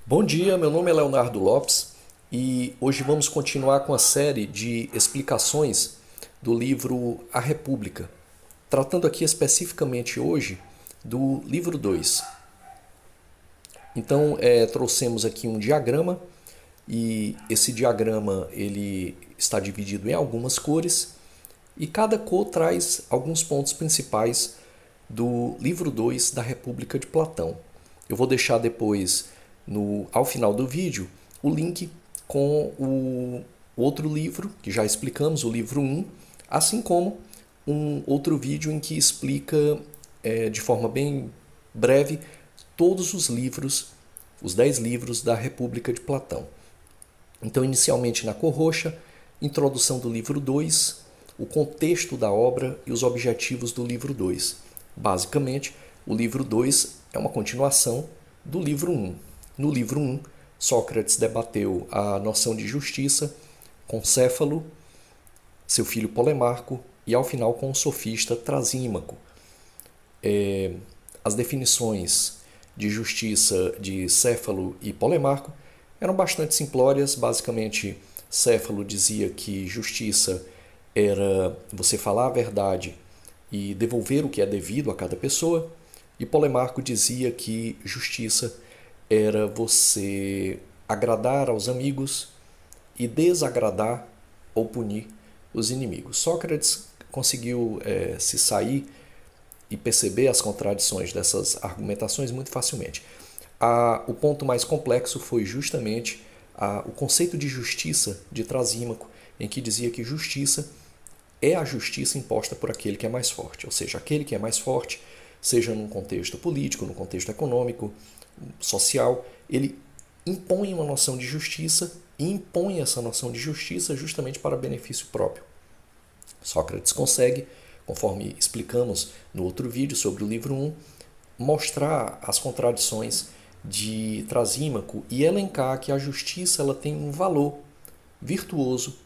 Bom dia, meu nome é Leonardo Lopes e hoje vamos continuar com a série de explicações do livro A República, tratando aqui especificamente hoje do livro 2. Então, trouxemos aqui um diagrama e esse diagrama ele está dividido em algumas cores e cada cor traz alguns pontos principais do livro 2 da República de Platão. Eu vou deixar depois, ao final do vídeo, o link com o outro livro, que já explicamos, o livro 1, assim como um outro vídeo em que explica de forma bem breve todos os livros, os 10 livros da República de Platão. Então, inicialmente na cor roxa, introdução do livro 2, o contexto da obra e os objetivos do livro 2. Basicamente, o livro 2 é uma continuação do livro 1. No livro 1, Sócrates debateu a noção de justiça com Céfalo, seu filho Polemarco e, ao final, com o sofista Trasímaco. As definições de justiça de Céfalo e Polemarco eram bastante simplórias. Basicamente, Céfalo dizia que justiça era você falar a verdade e devolver o que é devido a cada pessoa, e Polemarco dizia que justiça era você agradar aos amigos e desagradar ou punir os inimigos. Sócrates conseguiu se sair e perceber as contradições dessas argumentações muito facilmente. O ponto mais complexo foi justamente o conceito de justiça de Trasímaco, em que dizia que justiça é a justiça imposta por aquele que é mais forte, ou seja, aquele que é mais forte, seja num contexto político, num contexto econômico, social, ele impõe uma noção de justiça e impõe essa noção de justiça justamente para benefício próprio. Sócrates consegue, conforme explicamos no outro vídeo sobre o livro 1, mostrar as contradições de Trasímaco e elencar que a justiça ela tem um valor virtuoso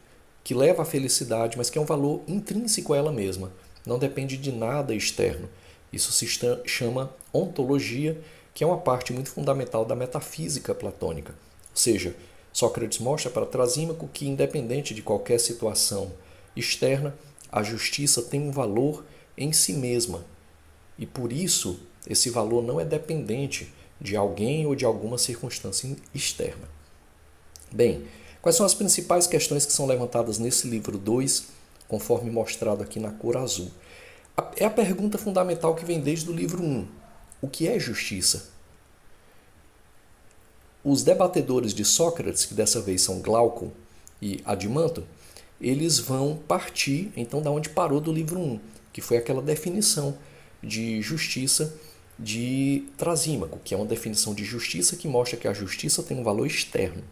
que leva à felicidade, mas que é um valor intrínseco a ela mesma, não depende de nada externo. Isso se chama ontologia, que é uma parte muito fundamental da metafísica platônica. Ou seja, Sócrates mostra para Trasímaco que, independente de qualquer situação externa, a justiça tem um valor em si mesma. E por isso, esse valor não é dependente de alguém ou de alguma circunstância externa. Bem, quais são as principais questões que são levantadas nesse livro 2, conforme mostrado aqui na cor azul? É a pergunta fundamental que vem desde o livro 1. O que é justiça? Os debatedores de Sócrates, que dessa vez são Glaucon e Adimanto, eles vão partir então da onde parou do livro 1, que foi aquela definição de justiça de Trasímaco, que é uma definição de justiça que mostra que a justiça tem um valor externo.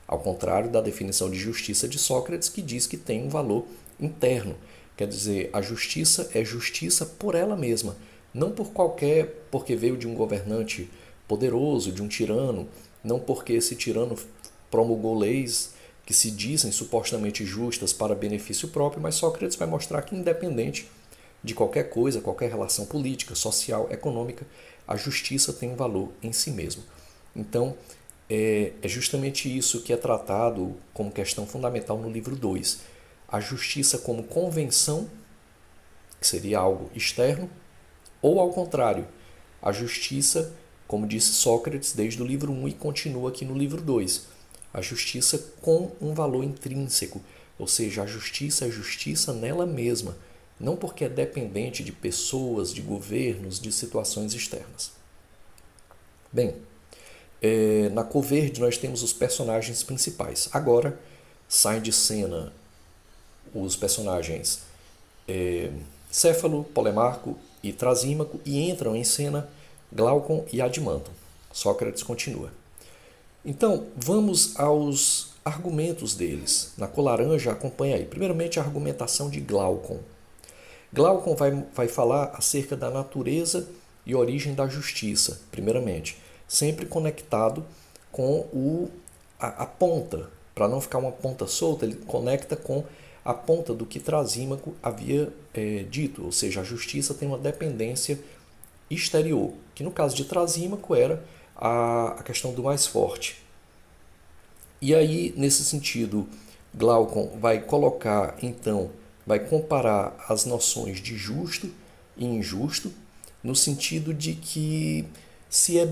Ao contrário da definição de justiça de Sócrates, que diz que tem um valor interno. Quer dizer, a justiça é justiça por ela mesma, não porque veio de um governante poderoso, de um tirano, não porque esse tirano promulgou leis que se dizem supostamente justas para benefício próprio, mas Sócrates vai mostrar que, independente de qualquer coisa, qualquer relação política, social, econômica, a justiça tem um valor em si mesmo. Então, é justamente isso que é tratado como questão fundamental no livro 2. A justiça como convenção, que seria algo externo, ou ao contrário, a justiça, como disse Sócrates desde o livro 1 e continua aqui no livro 2, a justiça com um valor intrínseco, ou seja, a justiça é justiça nela mesma, não porque é dependente de pessoas, de governos, de situações externas. Bem, na cor verde nós temos os personagens principais. Agora saem de cena os personagens Céfalo, Polemarco e Trasímaco e entram em cena Glaucon e Adimanto. Sócrates continua. Então, vamos aos argumentos deles. Na cor laranja, acompanha aí. Primeiramente, a argumentação de Glaucon. Glaucon vai falar acerca da natureza e origem da justiça, primeiramente, sempre conectado com a ponta. Para não ficar uma ponta solta, ele conecta com a ponta do que Trasímaco havia dito, ou seja, a justiça tem uma dependência exterior, que no caso de Trasímaco era a questão do mais forte. E aí, nesse sentido, Glaucon vai colocar, então, vai comparar as noções de justo e injusto, no sentido de que se é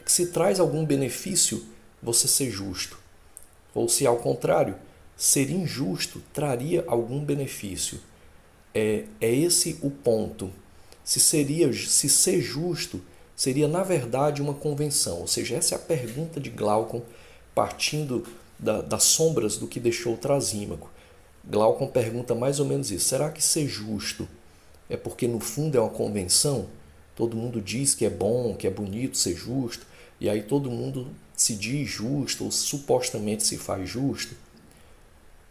se traz algum benefício você ser justo, ou se ao contrário, ser injusto traria algum benefício. É esse o ponto. Se ser justo seria na verdade uma convenção, ou seja, essa é a pergunta de Glaucon partindo das sombras do que deixou o Trasímaco. Glaucon pergunta mais ou menos isso: será que ser justo é porque no fundo é uma convenção? Todo mundo diz que é bom, que é bonito ser justo, e aí todo mundo se diz justo ou supostamente se faz justo.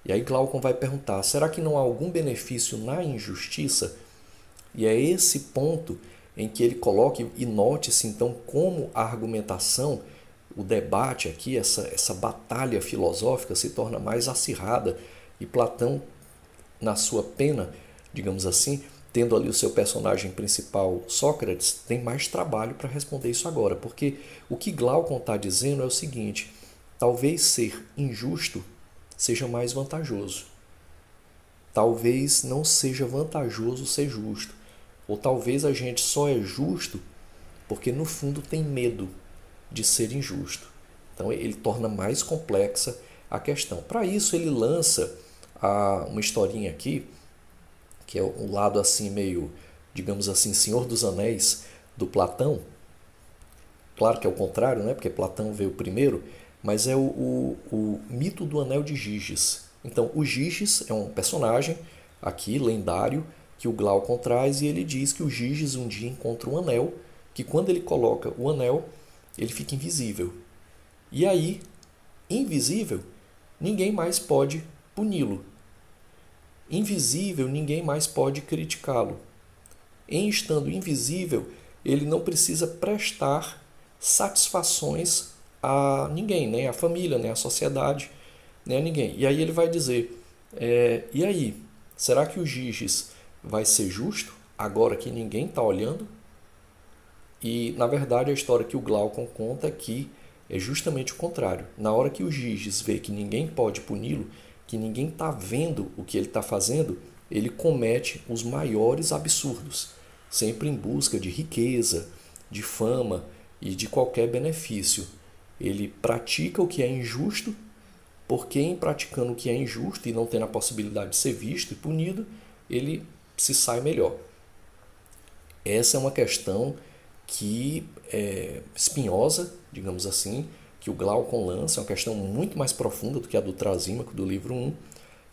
E aí Glaucon vai perguntar: será que não há algum benefício na injustiça? E é esse ponto em que ele coloca, e note-se então como a argumentação, o debate aqui, essa batalha filosófica se torna mais acirrada, e Platão, na sua pena, digamos assim, tendo ali o seu personagem principal, Sócrates, tem mais trabalho para responder isso agora, porque o que Glaucon está dizendo é o seguinte: talvez ser injusto seja mais vantajoso. Talvez não seja vantajoso ser justo. Ou talvez a gente só é justo porque no fundo tem medo de ser injusto. Então ele torna mais complexa a questão. Para isso ele lança uma historinha aqui, que é um lado assim meio, digamos assim, Senhor dos Anéis do Platão. Claro que é o contrário, né? Porque Platão veio primeiro, mas é o mito do Anel de Giges. Então o Giges é um personagem aqui lendário que o Glaucon traz, e ele diz que o Giges um dia encontra um anel, que quando ele coloca o anel, ele fica invisível. E aí, invisível, ninguém mais pode puni-lo. Invisível, ninguém mais pode criticá-lo. Em estando invisível, ele não precisa prestar satisfações a ninguém, nem à família, nem à sociedade, nem a ninguém. E aí ele vai dizer, e aí, será que o Giges vai ser justo agora que ninguém está olhando? E, na verdade, a história que o Glaucon conta é que é justamente o contrário. Na hora que o Giges vê que ninguém pode puni-lo, que ninguém está vendo o que ele está fazendo, ele comete os maiores absurdos, sempre em busca de riqueza, de fama e de qualquer benefício. Ele pratica o que é injusto, porque em praticando o que é injusto e não tendo a possibilidade de ser visto e punido, ele se sai melhor. Essa é uma questão que é espinhosa, digamos assim, que o Glaucon lança, é uma questão muito mais profunda do que a do Trasímaco, do livro 1,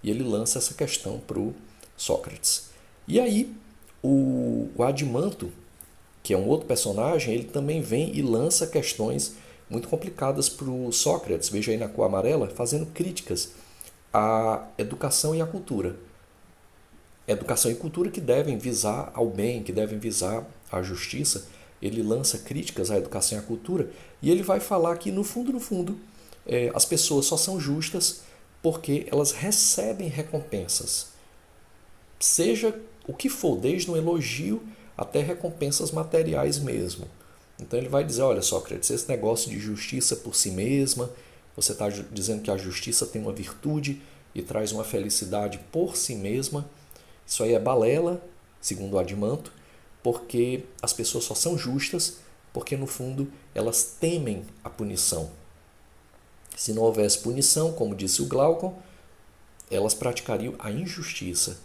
e ele lança essa questão para o Sócrates. E aí, o Adimanto, que é um outro personagem, ele também vem e lança questões muito complicadas para o Sócrates, veja aí na cor amarela, fazendo críticas à educação e à cultura. Educação e cultura que devem visar ao bem, que devem visar à justiça. Ele lança críticas à educação e à cultura, e ele vai falar que, no fundo, as pessoas só são justas porque elas recebem recompensas. Seja o que for, desde um elogio até recompensas materiais mesmo. Então ele vai dizer, olha, Sócrates, esse negócio de justiça por si mesma, você está dizendo que a justiça tem uma virtude e traz uma felicidade por si mesma, isso aí é balela, segundo o Adimanto, porque as pessoas só são justas porque, no fundo, elas temem a punição. Se não houvesse punição, como disse o Glaucon, elas praticariam a injustiça.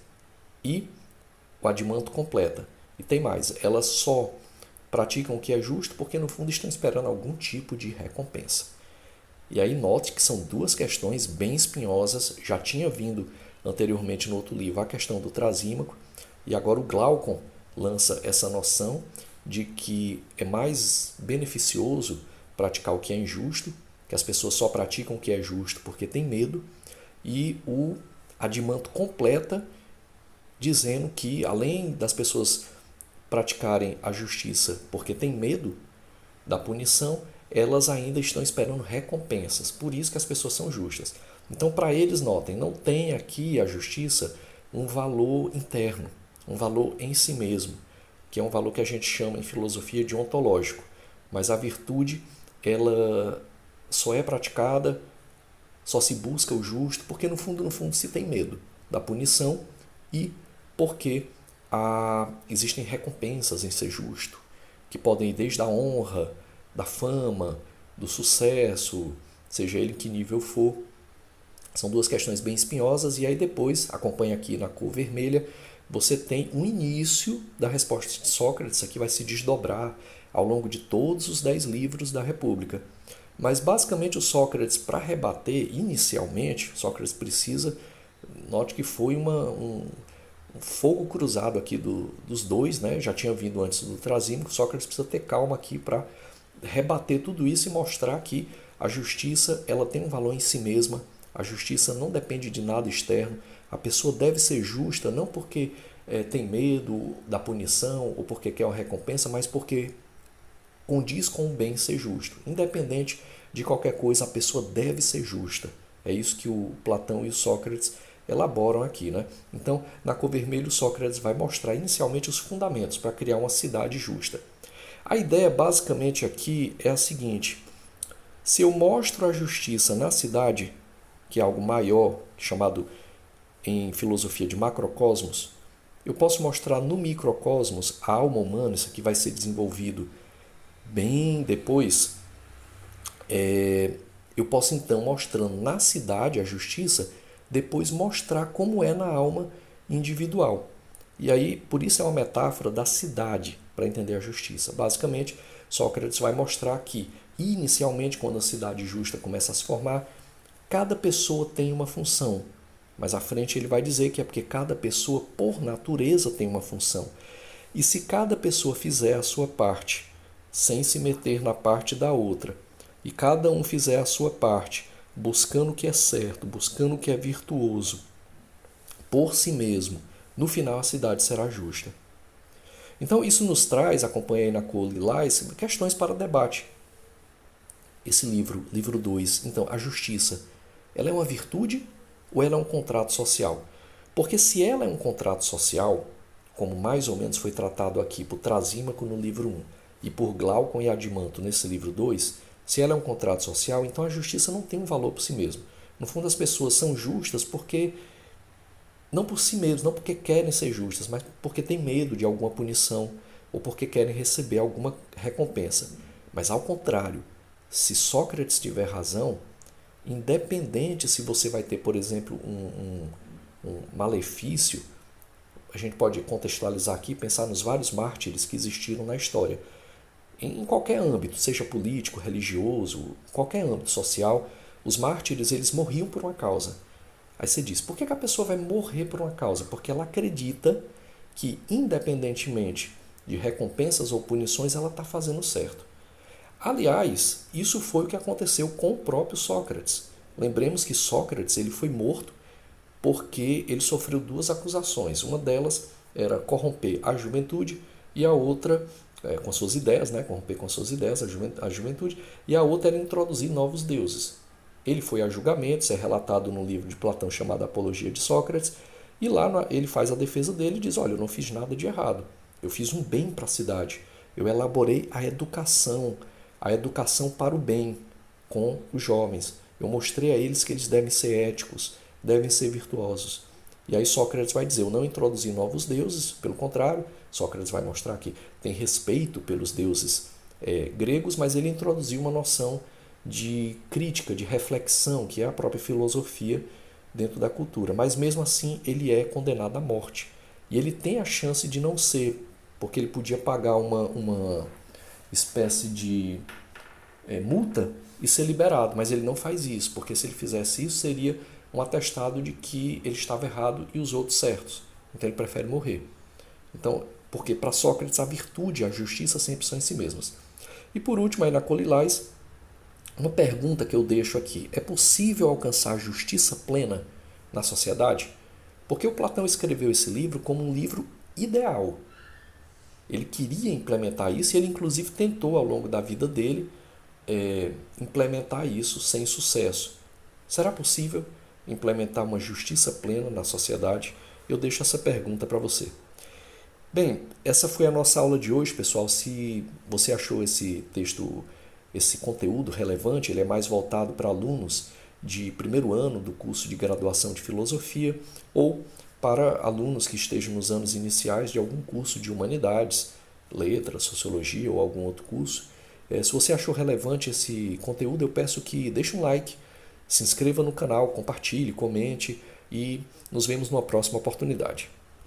E o Adimanto completa. E tem mais, elas só praticam o que é justo porque, no fundo, estão esperando algum tipo de recompensa. E aí note que são duas questões bem espinhosas, já tinha vindo anteriormente no outro livro a questão do Trasímaco, e agora o Glaucon lança essa noção de que é mais beneficioso praticar o que é injusto, que as pessoas só praticam o que é justo porque tem medo, e o Adimanto completa dizendo que, além das pessoas praticarem a justiça porque tem medo da punição, elas ainda estão esperando recompensas, por isso que as pessoas são justas. Então, para eles, notem, não tem aqui a justiça um valor interno, um valor em si mesmo, que é um valor que a gente chama em filosofia de ontológico. mas a virtude, ela só é praticada, só se busca o justo, porque no fundo se tem medo da punição e porque existem recompensas em ser justo, que podem ir desde a honra, da fama, do sucesso, seja ele em que nível for. São duas questões bem espinhosas, e aí depois, acompanha aqui na cor vermelha, você tem um início da resposta de Sócrates. Isso aqui vai se desdobrar ao longo de todos os 10 livros da República. Mas basicamente o Sócrates, para rebater inicialmente, Sócrates precisa, note que foi um fogo cruzado aqui dos dois, né? Já tinha vindo antes do Trasímaco. Sócrates precisa ter calma aqui para rebater tudo isso e mostrar que a justiça, ela tem um valor em si mesma. A justiça não depende de nada externo. A pessoa deve ser justa não porque tem medo da punição ou porque quer uma recompensa, mas porque condiz com o bem ser justo. Independente de qualquer coisa, a pessoa deve ser justa. É isso que o Platão e o Sócrates elaboram aqui, né? Então, na cor vermelha, o Sócrates vai mostrar inicialmente os fundamentos para criar uma cidade justa. A ideia basicamente aqui é a seguinte: se eu mostro a justiça na cidade, que é algo maior, chamado em filosofia de macrocosmos, eu posso mostrar no microcosmos a alma humana. Isso aqui vai ser desenvolvido bem depois. Eu posso então, mostrando na cidade a justiça, depois mostrar como é na alma individual. E aí, por isso é uma metáfora da cidade, para entender a justiça. Basicamente, Sócrates vai mostrar que, inicialmente, quando a cidade justa começa a se formar, cada pessoa tem uma função. Mas à frente ele vai dizer que é porque cada pessoa, por natureza, tem uma função. E se cada pessoa fizer a sua parte, sem se meter na parte da outra, e cada um fizer a sua parte, buscando o que é certo, buscando o que é virtuoso, por si mesmo, no final a cidade será justa. Então isso nos traz, acompanha aí na cor lilás, questões para debate. Esse livro 2, então, a justiça, ela é uma virtude ou ela é um contrato social? Porque se ela é um contrato social, como mais ou menos foi tratado aqui por Trasímaco no livro 1 e por Glaucon e Adimanto nesse livro 2, se ela é um contrato social, então a justiça não tem um valor por si mesmo. No fundo, as pessoas são justas porque não por si mesmos, não porque querem ser justas, mas porque têm medo de alguma punição ou porque querem receber alguma recompensa. Mas ao contrário, se Sócrates tiver razão, independente se você vai ter, por exemplo, um malefício, a gente pode contextualizar aqui, pensar nos vários mártires que existiram na história. Em qualquer âmbito, seja político, religioso, qualquer âmbito social, os mártires eles morriam por uma causa. Aí você diz, por que a pessoa vai morrer por uma causa? Porque ela acredita que, independentemente de recompensas ou punições, ela está fazendo certo. Aliás, isso foi o que aconteceu com o próprio Sócrates. Lembremos que Sócrates ele foi morto porque ele sofreu duas acusações. Uma delas era corromper a juventude e a outra, com suas ideias, né? Corromper com suas ideias a juventude, e a outra era introduzir novos deuses. Ele foi a julgamento, isso é relatado no livro de Platão chamado Apologia de Sócrates, e lá ele faz a defesa dele e diz, olha, eu não fiz nada de errado, eu fiz um bem para a cidade, eu elaborei a educação para o bem com os jovens, eu mostrei a eles que eles devem ser éticos, devem ser virtuosos. E aí Sócrates vai dizer, eu não introduzi novos deuses, pelo contrário, Sócrates vai mostrar que tem respeito pelos deuses gregos, mas ele introduziu uma noção de crítica, de reflexão, que é a própria filosofia dentro da cultura. Mas mesmo assim ele é condenado à morte. E ele tem a chance de não ser, porque ele podia pagar uma espécie de multa e ser liberado, mas ele não faz isso, porque se ele fizesse isso seria um atestado de que ele estava errado e os outros certos. Então ele prefere morrer. Então, porque para Sócrates a virtude e a justiça sempre são em si mesmas. E por último, aí na cor lilás, uma pergunta que eu deixo aqui: é possível alcançar a justiça plena na sociedade? Porque o Platão escreveu esse livro como um livro ideal. Ele queria implementar isso e ele inclusive tentou ao longo da vida dele implementar isso sem sucesso. Será possível implementar uma justiça plena na sociedade? Eu deixo essa pergunta para você. Bem, essa foi a nossa aula de hoje, pessoal. Se você achou esse texto, esse conteúdo relevante, ele é mais voltado para alunos de primeiro ano do curso de graduação de filosofia ou para alunos que estejam nos anos iniciais de algum curso de humanidades, letras, sociologia ou algum outro curso. Se você achou relevante esse conteúdo, eu peço que deixe um like, se inscreva no canal, compartilhe, comente e nos vemos numa próxima oportunidade.